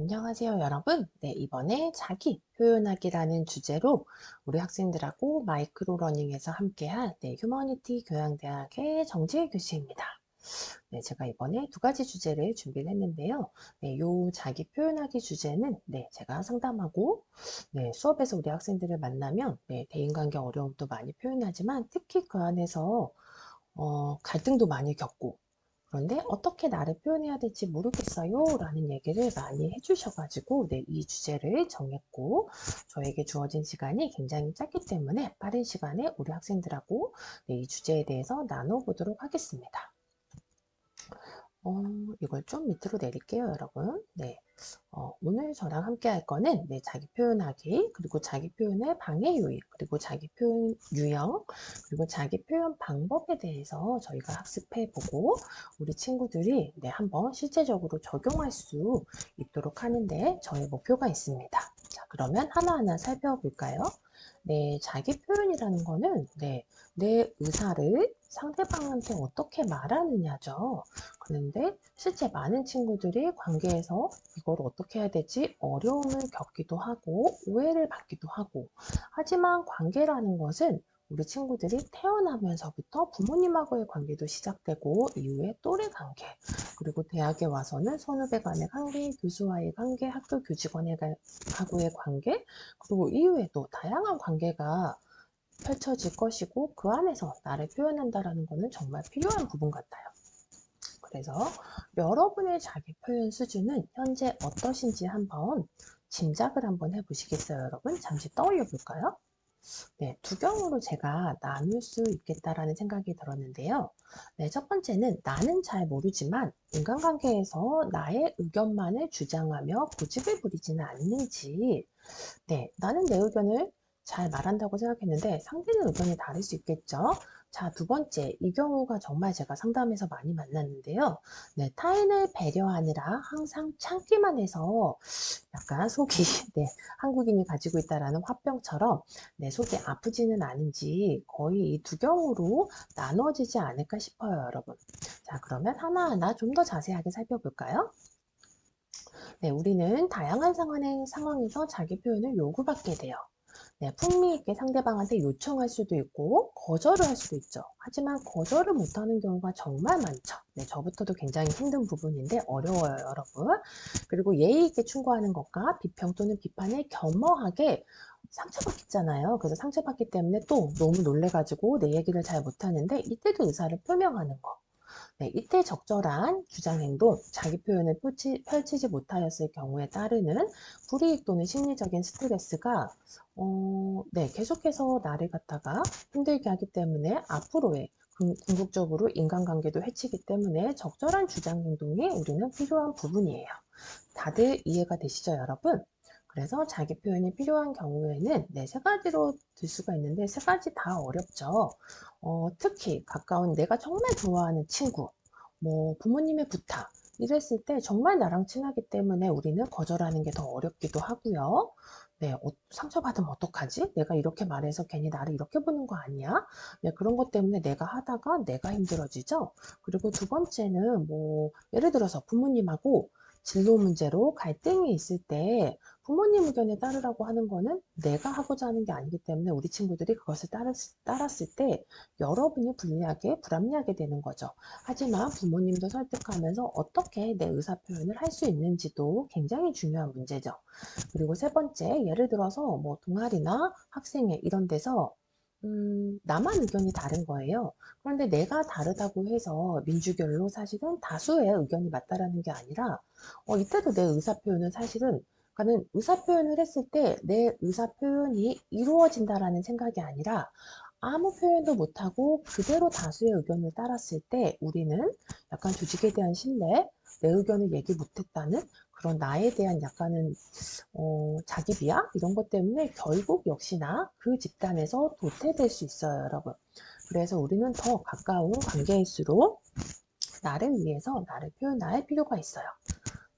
안녕하세요, 여러분. 네, 이번에 자기 표현하기라는 주제로 우리 학생들하고 마이크로러닝에서 함께한 휴머니티 교양대학의 정지혜 교수입니다. 네, 제가 이번에 두 가지 주제를 준비를 했는데요. 네, 요 자기 표현하기 주제는 제가 상담하고 수업에서 우리 학생들을 만나면 대인관계 어려움도 많이 표현하지만 특히 그 안에서 갈등도 많이 겪고 그런데 어떻게 나를 표현해야 될지 모르겠어요 라는 얘기를 많이 해주셔가지고 이 주제를 정했고 저에게 주어진 시간이 굉장히 짧기 때문에 빠른 시간에 우리 학생들하고 이 주제에 대해서 나눠보도록 하겠습니다. 이걸 좀 밑으로 내릴게요, 여러분. 오늘 저랑 함께 할 거는 자기 표현하기, 그리고 자기 표현의 방해 요인, 그리고 자기 표현 유형, 그리고 자기 표현 방법에 대해서 저희가 학습해 보고 우리 친구들이 한번 실제적으로 적용할 수 있도록 하는데 저의 목표가 있습니다. 자, 그러면 하나하나 살펴볼까요? 자기 표현이라는 거는 내 의사를 상대방한테 어떻게 말하느냐죠. 그런데 실제 많은 친구들이 관계에서 이걸 어떻게 해야 되지? 어려움을 겪기도 하고 오해를 받기도 하고 하지만 관계라는 것은 우리 친구들이 태어나면서부터 부모님하고의 관계도 시작되고 이후에 또래 관계 그리고 대학에 와서는 선후배 간의 관계, 교수와의 관계, 학교 교직원하고의 관계 그리고 이후에도 다양한 관계가 펼쳐질 것이고 그 안에서 나를 표현한다는 것은 정말 필요한 부분 같아요. 그래서 여러분의 자기 표현 수준은 현재 어떠신지 한번 짐작을 한번 해보시겠어요, 여러분? 잠시 떠올려 볼까요? 두 경우로 제가 나눌 수 있겠다라는 생각이 들었는데요. 첫 번째는 나는 잘 모르지만 인간관계에서 나의 의견만을 주장하며 고집을 부리지는 않는지, 나는 내 의견을 잘 말한다고 생각했는데 상대는 의견이 다를 수 있겠죠. 자, 두 번째, 이 경우가 정말 제가 상담에서 많이 만났는데요. 타인을 배려하느라 항상 참기만 해서 약간 속이 한국인이 가지고 있다라는 화병처럼 속이 아프지는 않은지 거의 이 두 경우로 나눠지지 않을까 싶어요, 여러분. 자, 그러면 하나하나 좀 더 자세하게 살펴볼까요? 우리는 다양한 상황에서 자기 표현을 요구받게 돼요. 풍미 있게 상대방한테 요청할 수도 있고 거절을 할 수도 있죠. 하지만 거절을 못하는 경우가 정말 많죠. 저부터도 굉장히 힘든 부분인데 어려워요, 여러분. 그리고 예의 있게 충고하는 것과 비평 또는 비판을 겸허하게 상처받겠잖아요. 그래서 상처받기 때문에 또 너무 놀래가지고 내 얘기를 잘 못하는데 이때도 의사를 표명하는 거. 이때 적절한 주장 행동, 자기 표현을 펼치지 못하였을 경우에 따르는 불이익 또는 심리적인 스트레스가 계속해서 나를 갖다가 힘들게 하기 때문에 앞으로의 궁극적으로 인간관계도 해치기 때문에 적절한 주장 행동이 우리는 필요한 부분이에요. 다들 이해가 되시죠, 여러분? 그래서 자기 표현이 필요한 경우에는 세 가지로 들 수가 있는데 세 가지 다 어렵죠. 특히 가까운 내가 정말 좋아하는 친구, 뭐 부모님의 부탁 이랬을 때 정말 나랑 친하기 때문에 우리는 거절하는 게 더 어렵기도 하고요. 상처받으면 어떡하지? 내가 이렇게 말해서 괜히 나를 이렇게 보는 거 아니야? 그런 것 때문에 내가 하다가 내가 힘들어지죠. 그리고 두 번째는 뭐 예를 들어서 부모님하고 진로 문제로 갈등이 있을 때 부모님 의견에 따르라고 하는 거는 내가 하고자 하는 게 아니기 때문에 우리 친구들이 그것을 따랐을 때 여러분이 불리하게, 불합리하게 되는 거죠. 하지만 부모님도 설득하면서 어떻게 내 의사 표현을 할 수 있는지도 굉장히 중요한 문제죠. 그리고 세 번째, 예를 들어서 뭐 동아리나 학생회 이런 데서 나만 의견이 다른 거예요. 그런데 내가 다르다고 해서 민주결로 사실은 다수의 의견이 맞다라는 게 아니라 이때도 내 의사표현은 사실은 그러니까는 의사표현을 했을 때 내 의사표현이 이루어진다라는 생각이 아니라 아무 표현도 못하고 그대로 다수의 의견을 따랐을 때 우리는 약간 조직에 대한 신뢰, 내 의견을 얘기 못했다는 그런 나에 대한 약간은 자기 비하 이런 것 때문에 결국 역시나 그 집단에서 도태될 수 있어요, 여러분. 그래서 우리는 더 가까운 관계일수록 나를 위해서 나를 표현할 필요가 있어요.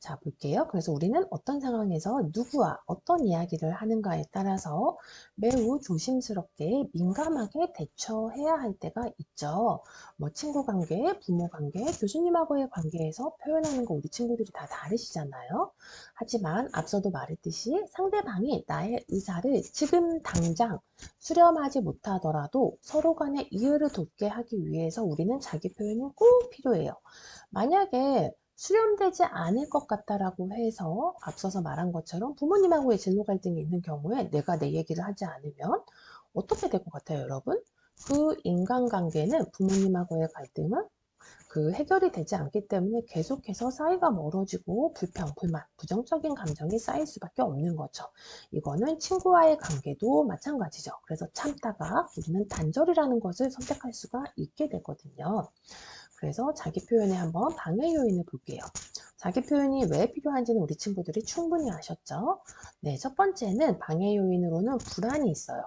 자, 볼게요. 그래서 우리는 어떤 상황에서 누구와 어떤 이야기를 하는가에 따라서 매우 조심스럽게 민감하게 대처해야 할 때가 있죠. 뭐 친구 관계, 부모 관계, 교수님하고의 관계에서 표현하는 거 우리 친구들이 다 다르시잖아요. 하지만 앞서도 말했듯이 상대방이 나의 의사를 지금 당장 수렴하지 못하더라도 서로 간의 이해를 돕게 하기 위해서 우리는 자기 표현이 꼭 필요해요. 만약에 수렴되지 않을 것 같다라고 해서 앞서서 말한 것처럼 부모님하고의 진로 갈등이 있는 경우에 내가 내 얘기를 하지 않으면 어떻게 될 것 같아요, 여러분? 그 인간관계는 부모님하고의 갈등은 그 해결이 되지 않기 때문에 계속해서 사이가 멀어지고 불평, 불만, 부정적인 감정이 쌓일 수밖에 없는 거죠. 이거는 친구와의 관계도 마찬가지죠. 그래서 참다가 우리는 단절이라는 것을 선택할 수가 있게 되거든요. 그래서 자기 표현에 한번 방해 요인을 볼게요. 자기 표현이 왜 필요한지는 우리 친구들이 충분히 아셨죠? 네, 첫 번째는 방해 요인으로는 불안이 있어요.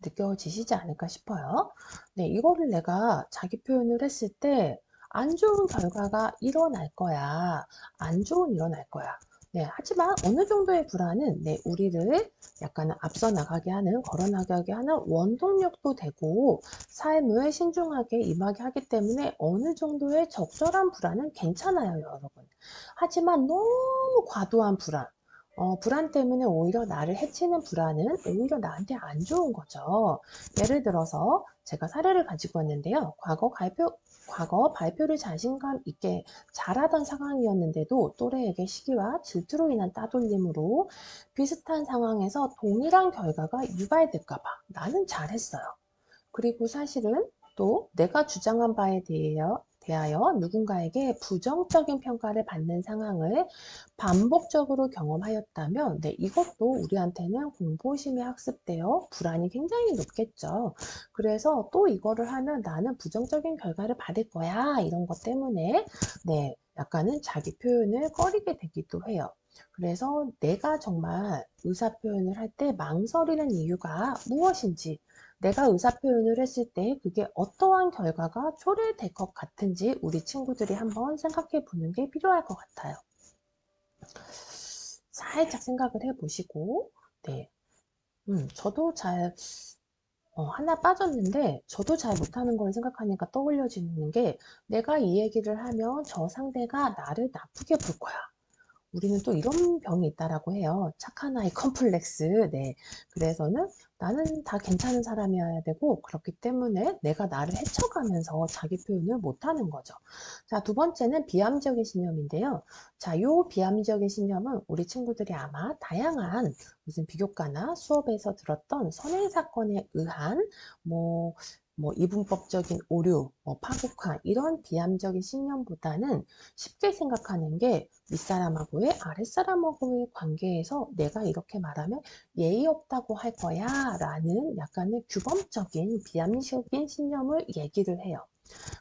느껴지시지 않을까 싶어요. 네, 이거를 내가 자기 표현을 했을 때 안 좋은 결과가 일어날 거야. 안 좋은 일어날 거야. 네, 하지만 어느 정도의 불안은 네, 우리를 약간 앞서 나가게 하는, 걸어 나가게 하는 원동력도 되고 삶을 신중하게 임하게 하기 때문에 어느 정도의 적절한 불안은 괜찮아요, 여러분. 하지만 너무 과도한 불안, 불안 때문에 오히려 나를 해치는 불안은 오히려 나한테 안 좋은 거죠. 예를 들어서 제가 사례를 가지고 왔는데요. 과거 발표를 자신감 있게 잘하던 상황이었는데도 또래에게 시기와 질투로 인한 따돌림으로 비슷한 상황에서 동일한 결과가 유발될까 봐 나는 잘했어요. 그리고 사실은 또 내가 주장한 바에 대하여 누군가에게 부정적인 평가를 받는 상황을 반복적으로 경험하였다면 네, 이것도 우리한테는 공포심이 학습되어 불안이 굉장히 높겠죠. 그래서 또 이거를 하면 나는 부정적인 결과를 받을 거야 이런 것 때문에 네, 약간은 자기 표현을 꺼리게 되기도 해요. 그래서 내가 정말 의사표현을 할 때 망설이는 이유가 무엇인지 내가 의사표현을 했을 때 그게 어떠한 결과가 초래될 것 같은지 우리 친구들이 한번 생각해 보는 게 필요할 것 같아요. 살짝 생각을 해 보시고, 네. 저도 하나 빠졌는데, 저도 잘 못하는 걸 생각하니까 떠올려지는 게, 내가 이 얘기를 하면 저 상대가 나를 나쁘게 볼 거야. 우리는 또 이런 병이 있다라고 해요. 착한 아이 컴플렉스. 네. 그래서는 나는 다 괜찮은 사람이어야 되고, 그렇기 때문에 내가 나를 해쳐가면서 자기 표현을 못하는 거죠. 자, 두 번째는 비합리적인 신념인데요. 자, 요 비합리적인 신념은 우리 친구들이 아마 다양한 무슨 비교과나 수업에서 들었던 선행 사건에 의한 뭐, 이분법적인 오류, 파국화, 이런 비합리적인 신념보다는 쉽게 생각하는 게 윗사람하고의 아랫사람하고의 관계에서 내가 이렇게 말하면 예의 없다고 할 거야 라는 약간의 규범적인 비합리적인 신념을 얘기를 해요.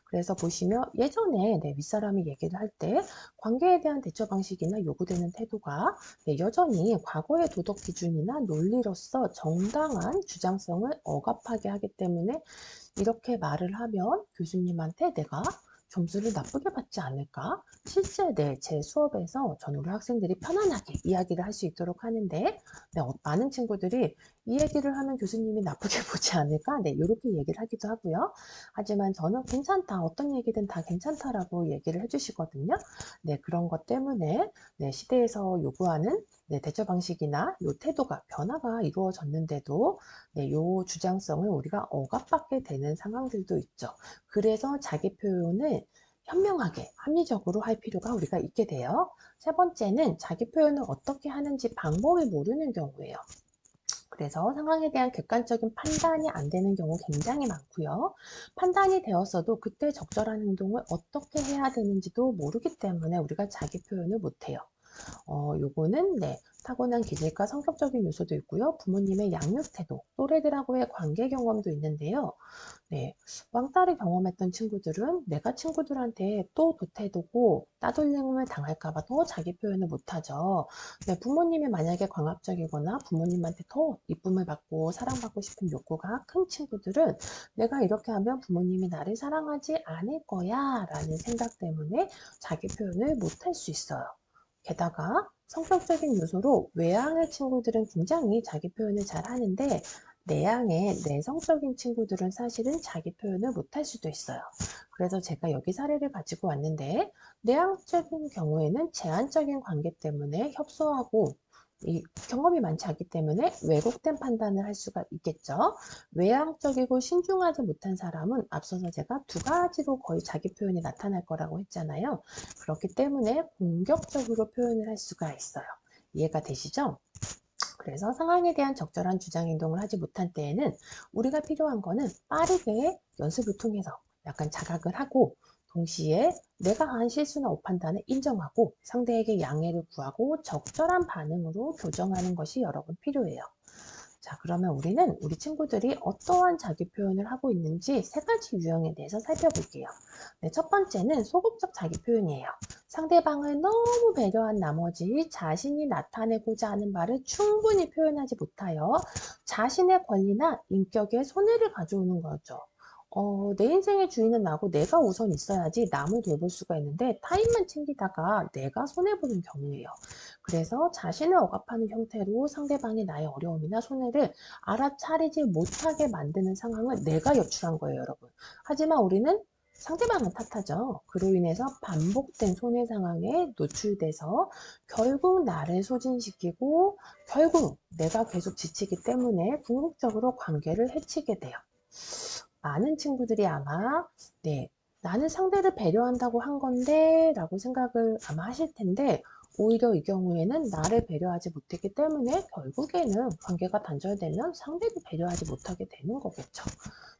그래서 보시면 예전에 윗사람이 얘기를 할 때 관계에 대한 대처 방식이나 요구되는 태도가 여전히 과거의 도덕 기준이나 논리로서 정당한 주장성을 억압하게 하기 때문에 이렇게 말을 하면 교수님한테 내가 점수를 나쁘게 받지 않을까? 실제 제 수업에서 저는 우리 학생들이 편안하게 이야기를 할 수 있도록 하는데 많은 친구들이 이 얘기를 하면 교수님이 나쁘게 보지 않을까? 네, 이렇게 얘기를 하기도 하고요. 하지만 저는 괜찮다. 어떤 얘기든 다 괜찮다라고 얘기를 해주시거든요. 네, 그런 것 때문에 시대에서 요구하는 대처 방식이나 요 태도가 변화가 이루어졌는데도 요 주장성을 우리가 억압받게 되는 상황들도 있죠. 그래서 자기 표현을 현명하게 합리적으로 할 필요가 우리가 있게 돼요. 세 번째는 자기 표현을 어떻게 하는지 방법을 모르는 경우예요. 그래서 상황에 대한 객관적인 판단이 안 되는 경우 굉장히 많고요. 판단이 되었어도 그때 적절한 행동을 어떻게 해야 되는지도 모르기 때문에 우리가 자기 표현을 못해요. 요거는 타고난 기질과 성격적인 요소도 있고요. 부모님의 양육 태도, 또래들하고의 관계 경험도 있는데요. 네, 왕따를 경험했던 친구들은 내가 친구들한테 또 도태되고 따돌림을 당할까 봐 더 자기 표현을 못하죠. 네, 부모님이 만약에 광합적이거나 부모님한테 더 이쁨을 받고 사랑받고 싶은 욕구가 큰 친구들은 내가 이렇게 하면 부모님이 나를 사랑하지 않을 거야 라는 생각 때문에 자기 표현을 못할 수 있어요. 게다가 성격적인 요소로 외향의 친구들은 굉장히 자기 표현을 잘 하는데 내향의 내성적인 친구들은 사실은 자기 표현을 못할 수도 있어요. 그래서 제가 여기 사례를 가지고 왔는데 내향적인 경우에는 제한적인 관계 때문에 협소하고 이 경험이 많지 않기 때문에 왜곡된 판단을 할 수가 있겠죠. 외향적이고 신중하지 못한 사람은 앞서서 제가 두 가지로 거의 자기 표현이 나타날 거라고 했잖아요. 그렇기 때문에 공격적으로 표현을 할 수가 있어요. 이해가 되시죠? 그래서 상황에 대한 적절한 주장 행동을 하지 못할 때에는 우리가 필요한 거는 빠르게 연습을 통해서 약간 자각을 하고 동시에 내가 한 실수나 오판단을 인정하고 상대에게 양해를 구하고 적절한 반응으로 교정하는 것이 여러분 필요해요. 자, 그러면 우리는 우리 친구들이 어떠한 자기 표현을 하고 있는지 세 가지 유형에 대해서 살펴볼게요. 네, 첫 번째는 소극적 자기 표현이에요. 상대방을 너무 배려한 나머지 자신이 나타내고자 하는 말을 충분히 표현하지 못하여 자신의 권리나 인격에 손해를 가져오는 거죠. 내 인생의 주인은 나고 내가 우선 있어야지 남을 돌볼 수가 있는데 타인만 챙기다가 내가 손해보는 경우예요. 그래서 자신을 억압하는 형태로 상대방이 나의 어려움이나 손해를 알아차리지 못하게 만드는 상황을 내가 연출한 거예요, 여러분. 하지만 우리는 상대방을 탓하죠. 그로 인해서 반복된 손해 상황에 노출돼서 결국 나를 소진시키고 결국 내가 계속 지치기 때문에 궁극적으로 관계를 해치게 돼요. 많은 친구들이 아마 네, 나는 상대를 배려한다고 한 건데 라고 생각을 아마 하실 텐데 오히려 이 경우에는 나를 배려하지 못했기 때문에 결국에는 관계가 단절되면 상대도 배려하지 못하게 되는 거겠죠.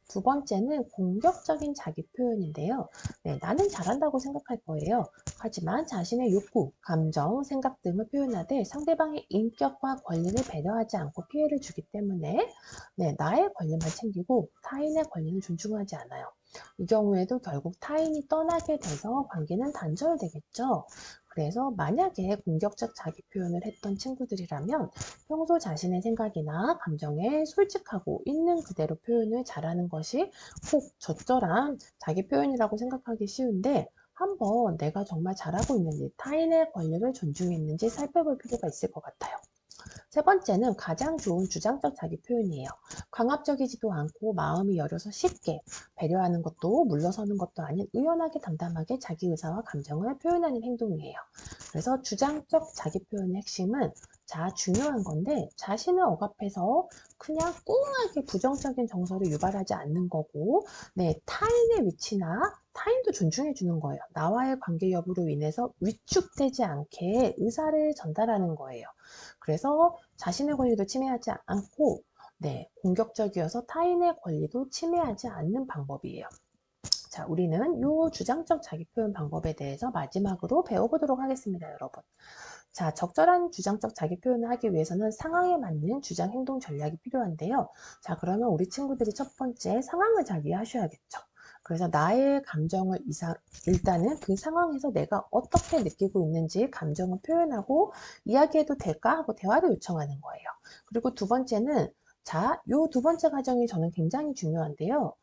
두 번째는 공격적인 자기 표현인데요. 네, 나는 잘한다고 생각할 거예요. 하지만 자신의 욕구, 감정, 생각 등을 표현하되 상대방의 인격과 권리를 배려하지 않고 피해를 주기 때문에 네, 나의 권리만 챙기고 타인의 권리는 존중하지 않아요. 이 경우에도 결국 타인이 떠나게 돼서 관계는 단절되겠죠. 그래서 만약에 공격적 자기 표현을 했던 친구들이라면 평소 자신의 생각이나 감정에 솔직하고 있는 그대로 표현을 잘하는 것이 꼭 적절한 자기 표현이라고 생각하기 쉬운데 한번 내가 정말 잘하고 있는지 타인의 권리를 존중했는지 살펴볼 필요가 있을 것 같아요. 세 번째는 가장 좋은 주장적 자기 표현이에요. 강압적이지도 않고 마음이 열려서 쉽게 배려하는 것도 물러서는 것도 아닌 의연하게 담담하게 자기 의사와 감정을 표현하는 행동이에요. 그래서 주장적 자기 표현의 핵심은 중요한 건데 자신을 억압해서 그냥 꽁하게 부정적인 정서를 유발하지 않는 거고 네, 타인의 위치나 타인도 존중해 주는 거예요. 나와의 관계 여부로 인해서 위축되지 않게 의사를 전달하는 거예요. 그래서 자신의 권리도 침해하지 않고 네, 공격적이어서 타인의 권리도 침해하지 않는 방법이에요. 자, 우리는 이 주장적 자기 표현 방법에 대해서 마지막으로 배워보도록 하겠습니다, 여러분. 자, 적절한 주장적 자기 표현을 하기 위해서는 상황에 맞는 주장 행동 전략이 필요한데요. 자, 그러면 우리 친구들이 첫 번째 상황을 잘 이해하셔야겠죠. 그래서 나의 감정을 일단은 그 상황에서 내가 어떻게 느끼고 있는지 감정을 표현하고 이야기해도 될까 하고 대화를 요청하는 거예요. 그리고 두 번째는 자, 요 두 번째 과정이 저는 굉장히 중요한데요.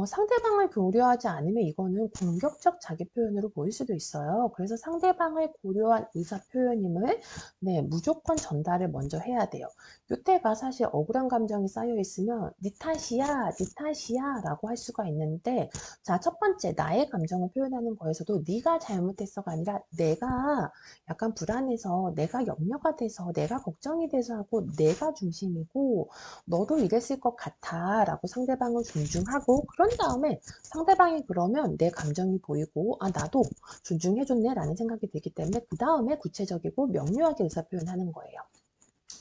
상대방을 고려하지 않으면 이거는 공격적 자기 표현으로 보일 수도 있어요. 그래서 상대방을 고려한 의사 표현임을 네, 무조건 전달을 먼저 해야 돼요. 이때가 사실 억울한 감정이 쌓여 있으면 네 탓이야, 네 탓이야 라고 할 수가 있는데 자, 첫 번째 나의 감정을 표현하는 거에서도 네가 잘못했어가 아니라 내가 약간 불안해서 내가 염려가 돼서 내가 걱정이 돼서 하고 내가 중심이고 너도 이랬을 것 같아 라고 상대방을 존중하고 그런 다음에 상대방이 그러면 내 감정이 보이고 아 나도 존중해줬네 라는 생각이 들기 때문에 그 다음에 구체적이고 명료하게 의사표현하는 거예요.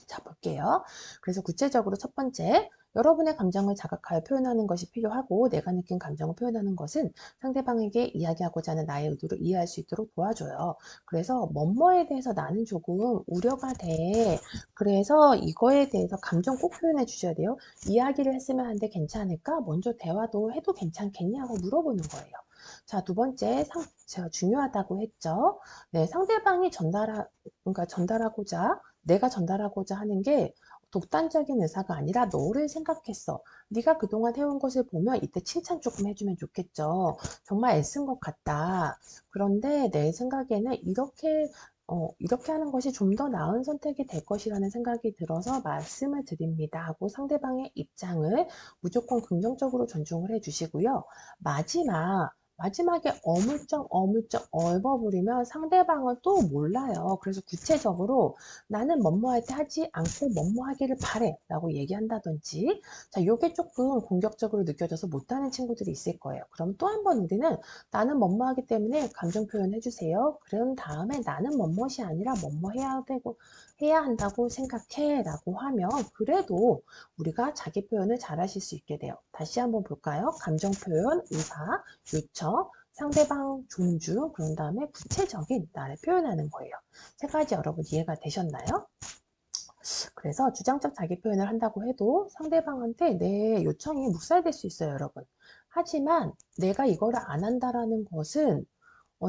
자, 볼게요. 그래서 구체적으로 첫 번째, 여러분의 감정을 자각하여 표현하는 것이 필요하고 내가 느낀 감정을 표현하는 것은 상대방에게 이야기하고자 하는 나의 의도를 이해할 수 있도록 도와줘요. 그래서 뭐뭐에 대해서 나는 조금 우려가 돼. 그래서 이거에 대해서 감정 꼭 표현해 주셔야 돼요. 이야기를 했으면 하는데 괜찮을까? 먼저 대화도 해도 괜찮겠냐고 물어보는 거예요. 자, 두 번째, 제가 중요하다고 했죠. 네, 상대방이 그러니까 내가 전달하고자 하는 게 독단적인 의사가 아니라 너를 생각했어. 네가 그동안 해온 것을 보면 이때 칭찬 조금 해주면 좋겠죠. 정말 애쓴 것 같다. 그런데 내 생각에는 이렇게 이렇게 하는 것이 좀 더 나은 선택이 될 것이라는 생각이 들어서 말씀을 드립니다 하고 상대방의 입장을 무조건 긍정적으로 존중을 해 주시고요. 마지막에 어물쩍 얼버무리면 상대방은 또 몰라요. 그래서 구체적으로 나는 뭐뭐 할 때 하지 않고 뭐뭐 하기를 바래 라고 얘기한다든지, 자, 요게 조금 공격적으로 느껴져서 못하는 친구들이 있을 거예요. 그럼 또 한 번 우리는 나는 뭐뭐 하기 때문에 감정 표현해 주세요. 그런 다음에 나는 뭐뭐이 아니라 뭐뭐 해야 한다고 생각해 라고 하면 그래도 우리가 자기 표현을 잘 하실 수 있게 돼요. 다시 한번 볼까요? 감정 표현, 의사, 요청, 상대방 존중, 그런 다음에 구체적인 나를 표현하는 거예요. 세 가지 여러분 이해가 되셨나요? 그래서 주장적 자기 표현을 한다고 해도 상대방한테 내 요청이 묵살될 수 있어요, 여러분. 하지만 내가 이거를 안 한다라는 것은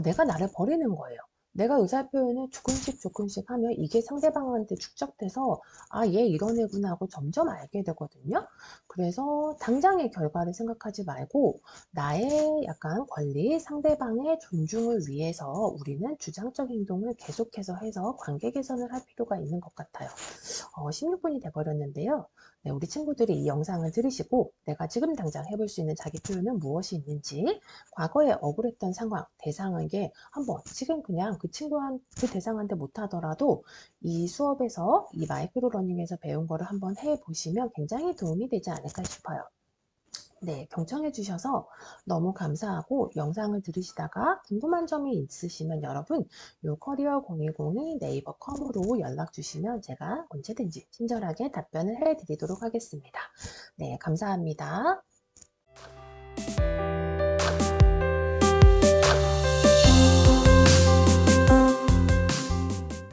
내가 나를 버리는 거예요. 내가 의사 표현을 조금씩 하면 이게 상대방한테 축적돼서 아, 얘 이런 애구나 하고 점점 알게 되거든요. 그래서 당장의 결과를 생각하지 말고 나의 약간 권리, 상대방의 존중을 위해서 우리는 주장적 행동을 계속해서 해서 관계 개선을 할 필요가 있는 것 같아요. 16분이 돼버렸는데요. 네, 우리 친구들이 이 영상을 들으시고 내가 지금 당장 해볼 수 있는 자기 표현은 무엇이 있는지, 과거에 억울했던 상황, 대상에게 한번 지금 그냥 그 대상한테 못하더라도 이 수업에서 이 마이크로 러닝에서 배운 거를 한번 해보시면 굉장히 도움이 되지 않을까 싶어요. 네, 경청해 주셔서 너무 감사하고 영상을 들으시다가 궁금한 점이 있으시면 여러분 요 커리어 010이 네이버 컴으로 연락 주시면 제가 언제든지 친절하게 답변을 해 드리도록 하겠습니다. 네, 감사합니다.